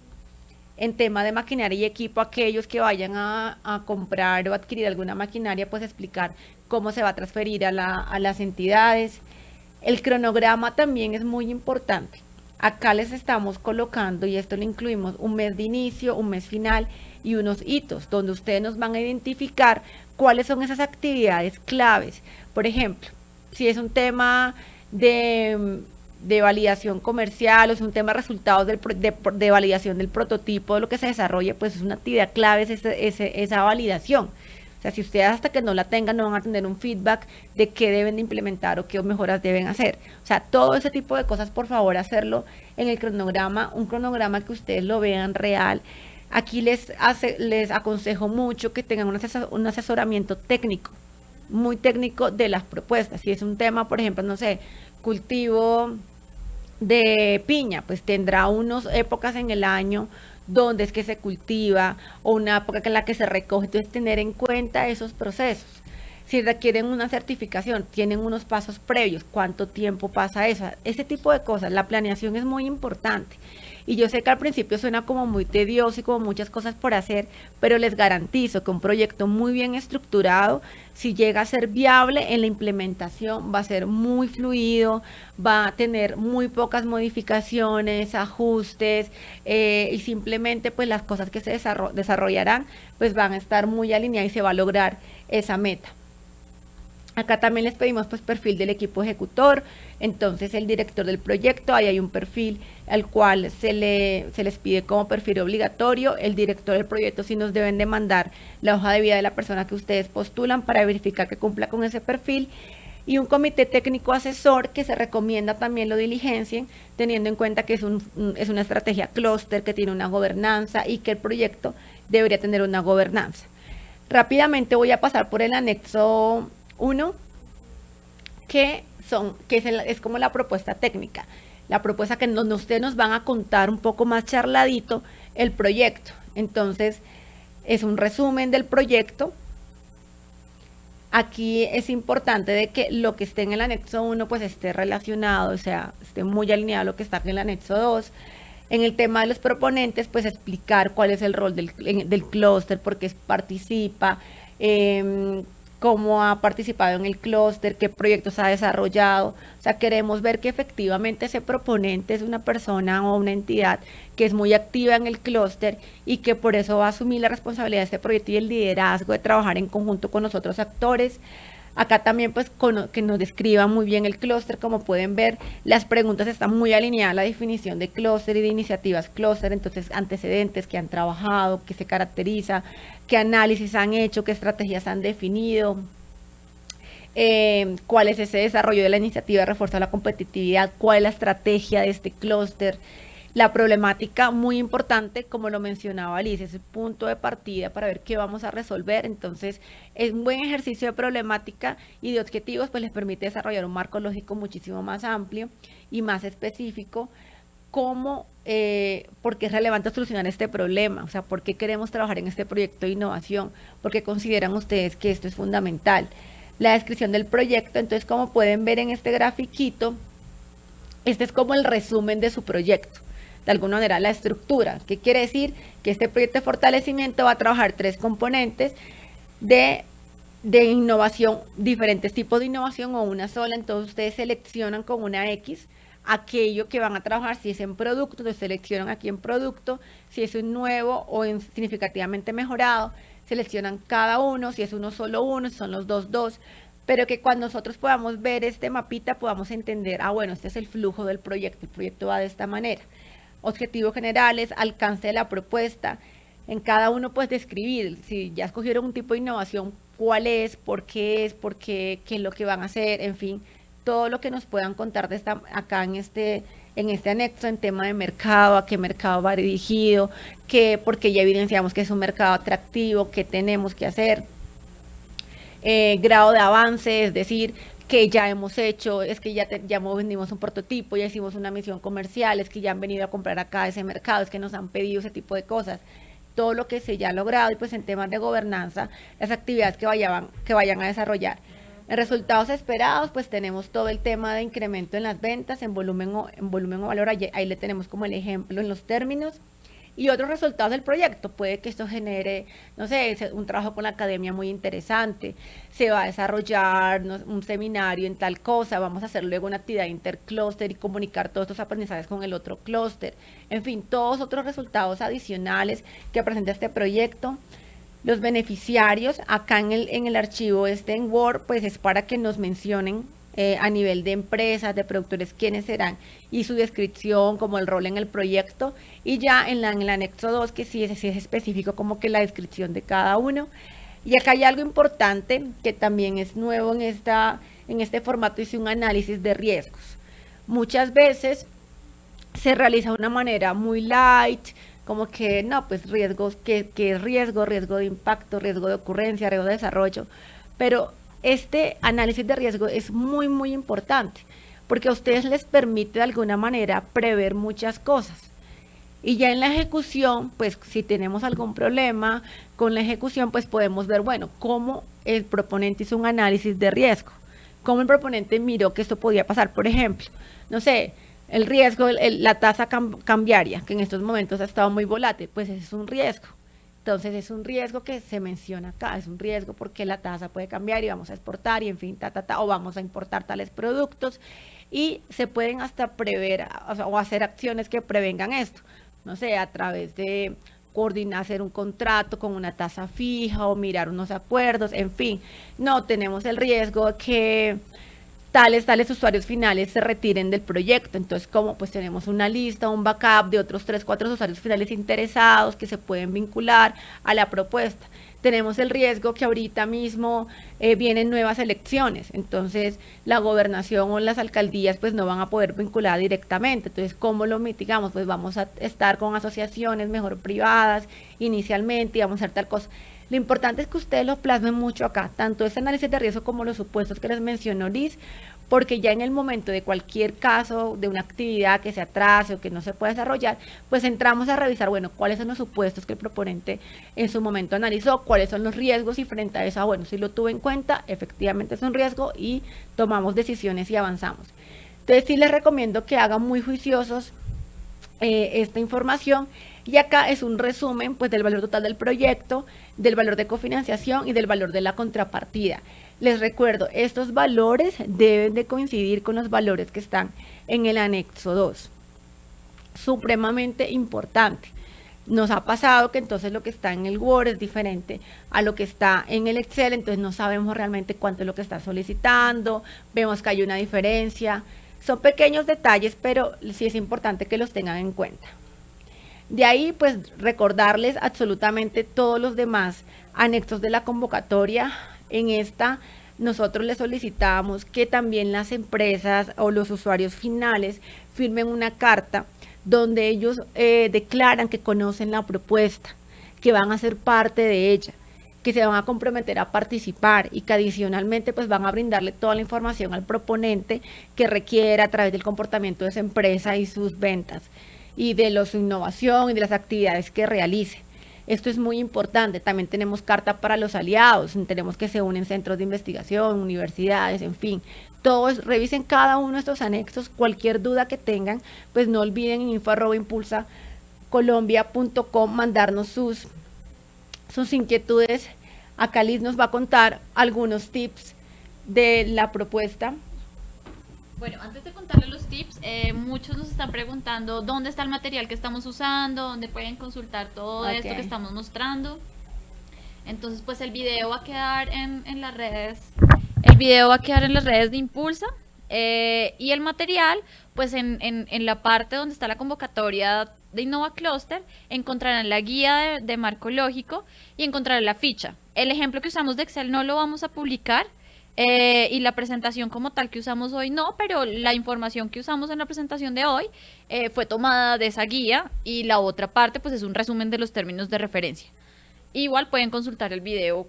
En tema de maquinaria y equipo, aquellos que vayan a comprar o adquirir alguna maquinaria, pues explicar cómo se va a transferir a las entidades. El cronograma también es muy importante. Acá les estamos colocando, y esto lo incluimos, un mes de inicio, un mes final y unos hitos, donde ustedes nos van a identificar cuáles son esas actividades claves. Por ejemplo, si es un tema de validación comercial o es un tema de resultados de validación del prototipo, de lo que se desarrolle, pues es una actividad clave esa validación. O sea, si ustedes hasta que no la tengan no van a tener un feedback de qué deben de implementar o qué mejoras deben hacer. O sea, todo ese tipo de cosas, por favor, hacerlo en el cronograma, un cronograma que ustedes lo vean real. Aquí les aconsejo mucho que tengan un asesoramiento técnico, muy técnico de las propuestas. Si es un tema, por ejemplo, no sé, cultivo de piña, pues tendrá unas épocas en el año donde es que se cultiva o una época en la que se recoge. Entonces, tener en cuenta esos procesos. Si requieren una certificación, tienen unos pasos previos, cuánto tiempo pasa eso, ese tipo de cosas. La planeación es muy importante. Y yo sé que al principio suena como muy tedioso y como muchas cosas por hacer, pero les garantizo que un proyecto muy bien estructurado, si llega a ser viable en la implementación, va a ser muy fluido, va a tener muy pocas modificaciones, ajustes, y simplemente pues las cosas que se desarrollarán pues van a estar muy alineadas y se va a lograr esa meta. Acá también les pedimos pues perfil del equipo ejecutor, entonces el director del proyecto, ahí hay un perfil al cual se les pide como perfil obligatorio. El director del proyecto sí nos deben de mandar la hoja de vida de la persona que ustedes postulan para verificar que cumpla con ese perfil. Y un comité técnico asesor que se recomienda también lo diligencien, teniendo en cuenta que es una estrategia clúster, que tiene una gobernanza y que el proyecto debería tener una gobernanza. Rápidamente voy a pasar por el anexo 1, que es como la propuesta técnica, la propuesta que ustedes nos van a contar un poco más charladito el proyecto. Entonces, es un resumen del proyecto. Aquí es importante de que lo que esté en el anexo 1 pues esté relacionado, o sea, esté muy alineado a lo que está en el anexo 2. En el tema de los proponentes, pues explicar cuál es el rol del clúster, por qué participa, cómo ha participado en el clúster, qué proyectos ha desarrollado. O sea, queremos ver que efectivamente ese proponente es una persona o una entidad que es muy activa en el clúster y que por eso va a asumir la responsabilidad de este proyecto y el liderazgo de trabajar en conjunto con los otros actores. Acá también pues que nos describan muy bien el clúster. Como pueden ver, las preguntas están muy alineadas a la definición de clúster y de iniciativas clúster. Entonces, antecedentes que han trabajado, qué se caracteriza, qué análisis han hecho, qué estrategias han definido, cuál es ese desarrollo de la iniciativa de refuerzo a la competitividad, cuál es la estrategia de este clúster. La problemática muy importante, como lo mencionaba Alice, es el punto de partida para ver qué vamos a resolver. Entonces, es un buen ejercicio de problemática y de objetivos, pues les permite desarrollar un marco lógico muchísimo más amplio y más específico, como por qué es relevante solucionar este problema, o sea, por qué queremos trabajar en este proyecto de innovación, por qué consideran ustedes que esto es fundamental. La descripción del proyecto, entonces, como pueden ver en este grafiquito, este es como el resumen de su proyecto. De alguna manera, la estructura. ¿Qué quiere decir? Que este proyecto de fortalecimiento va a trabajar 3 componentes de innovación, diferentes tipos de innovación o una sola. Entonces, ustedes seleccionan con una X aquello que van a trabajar. Si es en producto, entonces seleccionan aquí en producto. Si es un nuevo o en significativamente mejorado, seleccionan cada uno. Si es uno, solo uno. Si son los dos. Pero que cuando nosotros podamos ver este mapita, podamos entender, bueno, este es el flujo del proyecto. El proyecto va de esta manera. Objetivos generales, alcance de la propuesta. En cada uno, pues, describir, si ya escogieron un tipo de innovación, cuál es, por qué, qué es lo que van a hacer, en fin, todo lo que nos puedan contar de acá en este anexo en tema de mercado, a qué mercado va dirigido, porque ya evidenciamos que es un mercado atractivo, qué tenemos que hacer, grado de avance, es decir, que ya hemos hecho, es que ya vendimos un prototipo, ya hicimos una misión comercial, es que ya han venido a comprar acá ese mercado, es que nos han pedido ese tipo de cosas, todo lo que se ya ha logrado. Y pues en temas de gobernanza, las actividades que vayan a desarrollar. En resultados esperados, pues tenemos todo el tema de incremento en las ventas, en volumen o valor, ahí le tenemos como el ejemplo en los términos. Y otros resultados del proyecto, puede que esto genere, no sé, un trabajo con la academia muy interesante, se va a desarrollar un seminario en tal cosa, vamos a hacer luego una actividad interclúster y comunicar todos estos aprendizajes con el otro clúster, en fin, todos otros resultados adicionales que presenta este proyecto. Los beneficiarios, acá en el archivo en Word, pues es para que nos mencionen a nivel de empresas, de productores, quiénes serán y su descripción, como el rol en el proyecto, y ya en el anexo 2, que sí es específico, como que la descripción de cada uno. Y acá hay algo importante que también es nuevo en este formato, hice un análisis de riesgos. Muchas veces se realiza de una manera muy light, como que no, pues riesgos, que riesgo de impacto, riesgo de ocurrencia, riesgo de desarrollo, pero este análisis de riesgo es muy, muy importante, porque a ustedes les permite de alguna manera prever muchas cosas. Y ya en la ejecución, pues si tenemos algún problema con la ejecución, pues podemos ver, bueno, cómo el proponente hizo un análisis de riesgo, cómo el proponente miró que esto podía pasar. Por ejemplo, no sé, el riesgo, la tasa cambiaria, que en estos momentos ha estado muy volátil, pues ese es un riesgo. Entonces es un riesgo que se menciona acá, es un riesgo porque la tasa puede cambiar y vamos a exportar y en fin, o vamos a importar tales productos y se pueden hasta prever o hacer acciones que prevengan esto, no sé, a través de coordinar, hacer un contrato con una tasa fija o mirar unos acuerdos, en fin, no tenemos el riesgo que tales usuarios finales se retiren del proyecto. Entonces, como pues tenemos una lista, un backup de otros 3, 4 usuarios finales interesados que se pueden vincular a la propuesta. Tenemos el riesgo que ahorita mismo vienen nuevas elecciones, entonces la gobernación o las alcaldías pues no van a poder vincular directamente. Entonces, ¿cómo lo mitigamos? Pues vamos a estar con asociaciones mejor privadas inicialmente y vamos a hacer tal cosa. Lo importante es que ustedes lo plasmen mucho acá, tanto ese análisis de riesgo como los supuestos que les mencionó Liz, porque ya en el momento de cualquier caso, de una actividad que se atrase o que no se pueda desarrollar, pues entramos a revisar, bueno, cuáles son los supuestos que el proponente en su momento analizó, cuáles son los riesgos y frente a eso, bueno, si lo tuve en cuenta, efectivamente es un riesgo y tomamos decisiones y avanzamos. Entonces sí les recomiendo que hagan muy juiciosos esta información. Y acá es un resumen pues del valor total del proyecto, del valor de cofinanciación y del valor de la contrapartida. Les recuerdo, estos valores deben de coincidir con los valores que están en el anexo 2. Supremamente importante. Nos ha pasado que entonces lo que está en el Word es diferente a lo que está en el Excel, entonces no sabemos realmente cuánto es lo que está solicitando, vemos que hay una diferencia. Son pequeños detalles, pero sí es importante que los tengan en cuenta. De ahí, pues, recordarles absolutamente todos los demás anexos de la convocatoria. En esta, nosotros les solicitamos que también las empresas o los usuarios finales firmen una carta donde ellos declaran que conocen la propuesta, que van a ser parte de ella, que se van a comprometer a participar y que adicionalmente pues van a brindarle toda la información al proponente que requiera a través del comportamiento de esa empresa y sus ventas y de su innovación y de las actividades que realice. Esto es muy importante. También tenemos carta para los aliados, tenemos que se unen centros de investigación, universidades, en fin. Todos revisen cada uno de estos anexos, cualquier duda que tengan, pues no olviden en info@impulsacolombia.com mandarnos sus inquietudes. Acá Liz nos va a contar algunos tips de la propuesta. Bueno, antes de contarles los tips, muchos nos están preguntando dónde está el material que estamos usando, dónde pueden consultar todo esto que estamos mostrando. Entonces, pues el video va a quedar en las redes. El video va a quedar en las redes de Impulsa. Y el material, pues en la parte donde está la convocatoria de Innova Cluster, encontrarán la guía de marco lógico y encontrarán la ficha. El ejemplo que usamos de Excel no lo vamos a publicar, y la presentación como tal que usamos hoy no, pero la información que usamos en la presentación de hoy fue tomada de esa guía, y la otra parte pues es un resumen de los términos de referencia. Igual pueden consultar el video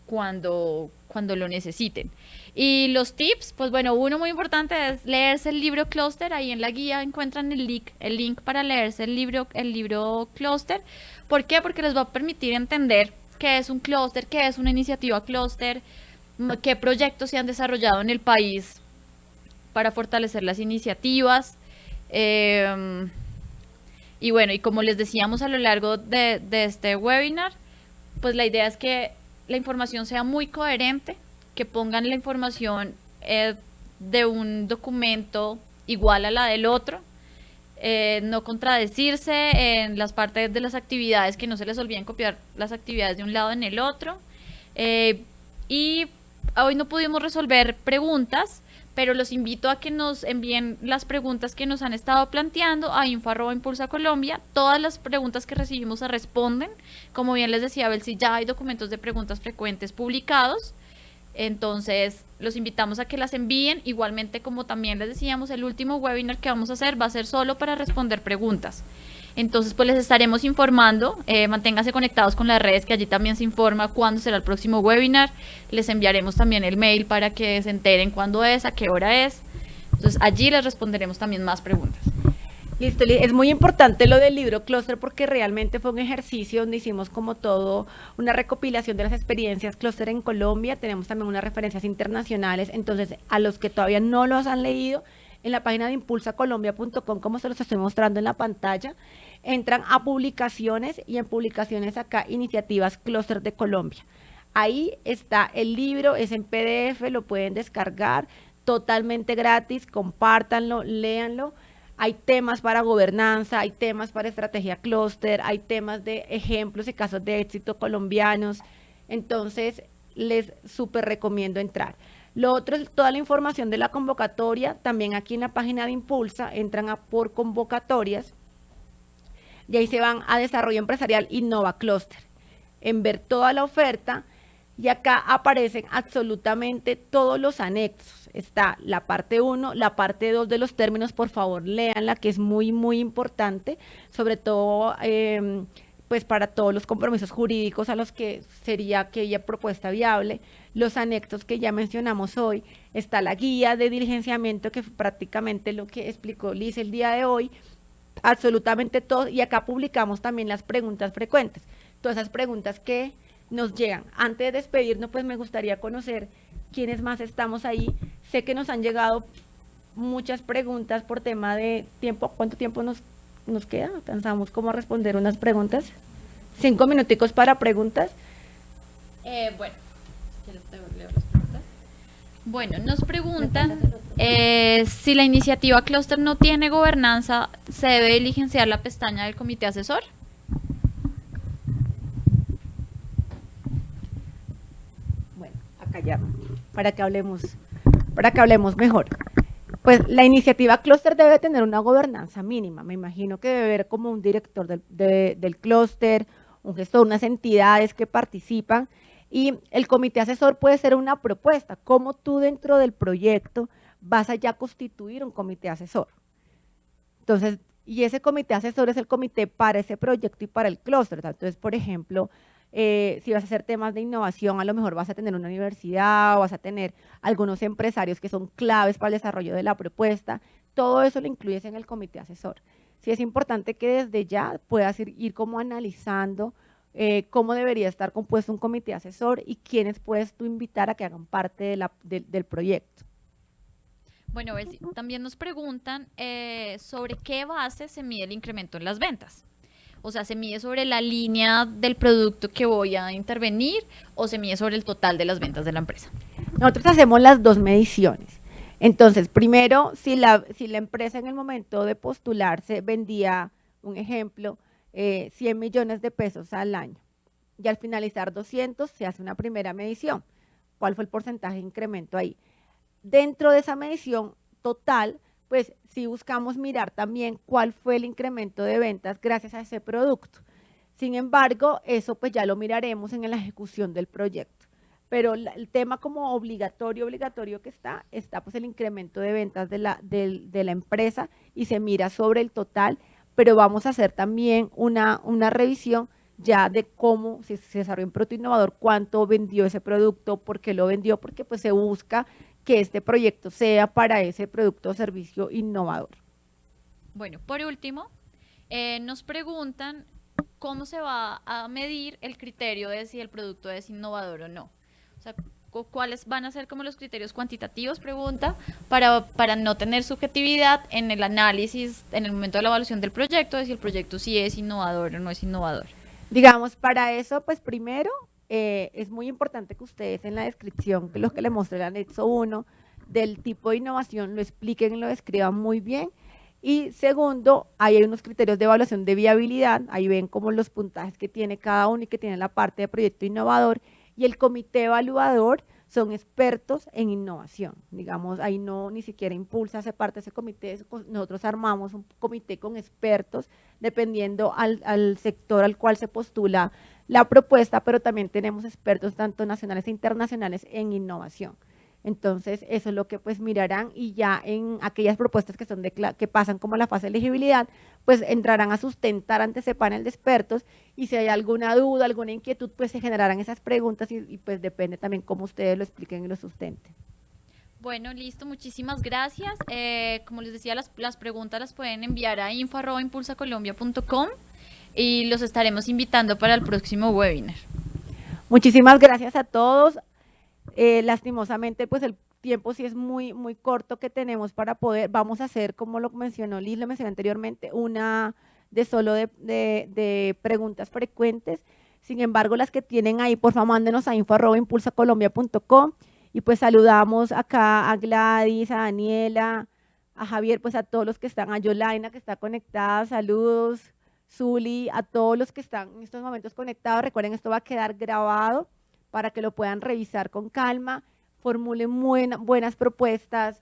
cuando lo necesiten. Y los tips, pues bueno, uno muy importante es leerse el libro Cluster. Ahí en la guía encuentran el link para leerse el libro Cluster. ¿Por qué? Porque les va a permitir entender qué es un clúster, qué es una iniciativa clúster, qué proyectos se han desarrollado en el país para fortalecer las iniciativas. Y bueno, y como les decíamos a lo largo de este webinar, pues la idea es que la información sea muy coherente, que pongan la información de un documento igual a la del otro, no contradecirse en las partes de las actividades, que no se les olviden copiar las actividades de un lado en el otro. Y hoy no pudimos resolver preguntas, pero los invito a que nos envíen las preguntas que nos han estado planteando a info@impulsacolombia. Todas las preguntas que recibimos se responden. Como bien les decía Belsi, ya hay documentos de preguntas frecuentes publicados. Entonces los invitamos a que las envíen. Igualmente, como también les decíamos, el último webinar que vamos a hacer va a ser solo para responder preguntas. Entonces pues les estaremos informando. Manténganse conectados con las redes, que allí también se informa cuándo será el próximo webinar. Les enviaremos también el mail para que se enteren cuándo es, a qué hora es. Entonces allí les responderemos también más preguntas. Listo, es muy importante lo del libro Cluster, porque realmente fue un ejercicio donde hicimos como todo una recopilación de las experiencias Cluster en Colombia. Tenemos también unas referencias internacionales. Entonces, a los que todavía no los han leído, en la página de impulsacolombia.com, como se los estoy mostrando en la pantalla, entran a publicaciones, y en publicaciones acá, iniciativas Cluster de Colombia. Ahí está el libro, es en PDF, lo pueden descargar totalmente gratis, compártanlo, léanlo. Hay temas para gobernanza, hay temas para estrategia clúster, hay temas de ejemplos y casos de éxito colombianos. Entonces, les súper recomiendo entrar. Lo otro es toda la información de la convocatoria. También aquí en la página de Impulsa entran a por convocatorias y ahí se van a desarrollo empresarial Innova Cluster, en ver toda la oferta, y acá aparecen absolutamente todos los anexos. Está la parte 1, la parte 2 de los términos. Por favor, léanla, que es muy, muy importante, sobre todo pues para todos los compromisos jurídicos a los que sería aquella propuesta viable. Los anexos que ya mencionamos hoy, está la guía de diligenciamiento, que fue prácticamente lo que explicó Liz el día de hoy, absolutamente todo. Y acá publicamos también las preguntas frecuentes, todas esas preguntas que nos llegan. Antes de despedirnos, pues me gustaría conocer quiénes más estamos ahí. Sé que nos han llegado muchas preguntas por tema de tiempo. ¿Cuánto tiempo nos queda? ¿Alcanzamos como a responder unas preguntas? 5 minuticos para preguntas. Bueno, leo las preguntas. Bueno, nos preguntan si la iniciativa Cluster no tiene gobernanza, ¿se debe diligenciar la pestaña del comité asesor? Ya, para que hablemos mejor. Pues la iniciativa clúster debe tener una gobernanza mínima. Me imagino que debe haber como un director del clúster, un gestor, unas entidades que participan, y el comité asesor puede ser una propuesta. ¿Cómo tú dentro del proyecto vas a ya constituir un comité asesor? Entonces, Y ese comité asesor es el comité para ese proyecto y para el clúster. Entonces, por ejemplo, si vas a hacer temas de innovación, a lo mejor vas a tener una universidad o vas a tener algunos empresarios que son claves para el desarrollo de la propuesta. Todo eso lo incluyes en el comité asesor. Sí es importante que desde ya puedas ir como analizando cómo debería estar compuesto un comité asesor y quiénes puedes tú invitar a que hagan parte del proyecto. Bueno, también nos preguntan sobre qué base se mide el incremento en las ventas. O sea, ¿se mide sobre la línea del producto que voy a intervenir o se mide sobre el total de las ventas de la empresa? Nosotros hacemos las dos mediciones. Entonces, primero, si la empresa en el momento de postularse vendía, un ejemplo, 100 millones de pesos al año y al finalizar 200 se hace una primera medición. ¿Cuál fue el porcentaje de incremento ahí? Dentro de esa medición total, pues sí buscamos mirar también cuál fue el incremento de ventas gracias a ese producto. Sin embargo, eso pues ya lo miraremos en la ejecución del proyecto. Pero el tema como obligatorio que está pues el incremento de ventas de la empresa y se mira sobre el total, pero vamos a hacer también una revisión ya de cómo se desarrolló un producto innovador, cuánto vendió ese producto, por qué lo vendió, porque pues se busca que este proyecto sea para ese producto o servicio innovador. Bueno, por último, nos preguntan cómo se va a medir el criterio de si el producto es innovador o no. O sea, ¿cuáles van a ser como los criterios cuantitativos? Pregunta, para no tener subjetividad en el análisis, en el momento de la evaluación del proyecto, de si el proyecto sí es innovador o no es innovador. Digamos, para eso, pues primero, es muy importante que ustedes en la descripción, que los que le mostré el anexo 1, del tipo de innovación, lo expliquen y lo describan muy bien. Y segundo, ahí hay unos criterios de evaluación de viabilidad, ahí ven como los puntajes que tiene cada uno y que tiene la parte de proyecto innovador, y el comité evaluador son expertos en innovación, digamos, ahí no ni siquiera impulsa, hace parte de ese comité, nosotros armamos un comité con expertos dependiendo al sector al cual se postula la propuesta, pero también tenemos expertos tanto nacionales e internacionales en innovación. Entonces, eso es lo que pues mirarán y ya en aquellas propuestas que son que pasan como la fase de elegibilidad, pues entrarán a sustentar ante ese panel de expertos y si hay alguna duda, alguna inquietud, pues se generarán esas preguntas y pues depende también cómo ustedes lo expliquen y lo sustenten. Bueno, listo, muchísimas gracias. Como les decía, las preguntas las pueden enviar a info@impulsacolombia.com y los estaremos invitando para el próximo webinar. Muchísimas gracias a todos. Lastimosamente, pues el tiempo sí es muy, muy corto que tenemos para poder, vamos a hacer, como lo mencionó Liz, lo mencioné anteriormente, una de solo de preguntas frecuentes. Sin embargo, las que tienen ahí, por favor, mándenos a info@impulsacolombia.com y pues saludamos acá a Gladys, a Daniela, a Javier, pues a todos los que están, a Yolaina que está conectada, saludos, Zuli, a todos los que están en estos momentos conectados. Recuerden, esto va a quedar grabado para que lo puedan revisar con calma, formulen buenas propuestas,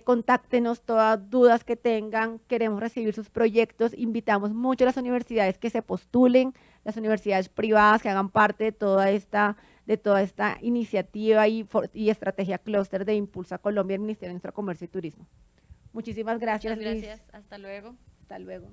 contáctenos todas dudas que tengan, queremos recibir sus proyectos, invitamos mucho a las universidades que se postulen, las universidades privadas que hagan parte de toda esta iniciativa y estrategia clúster de Impulsa Colombia, el Ministerio de Nuestro Comercio y Turismo. Muchísimas gracias. Muchas gracias, Liz. Hasta luego. Hasta luego.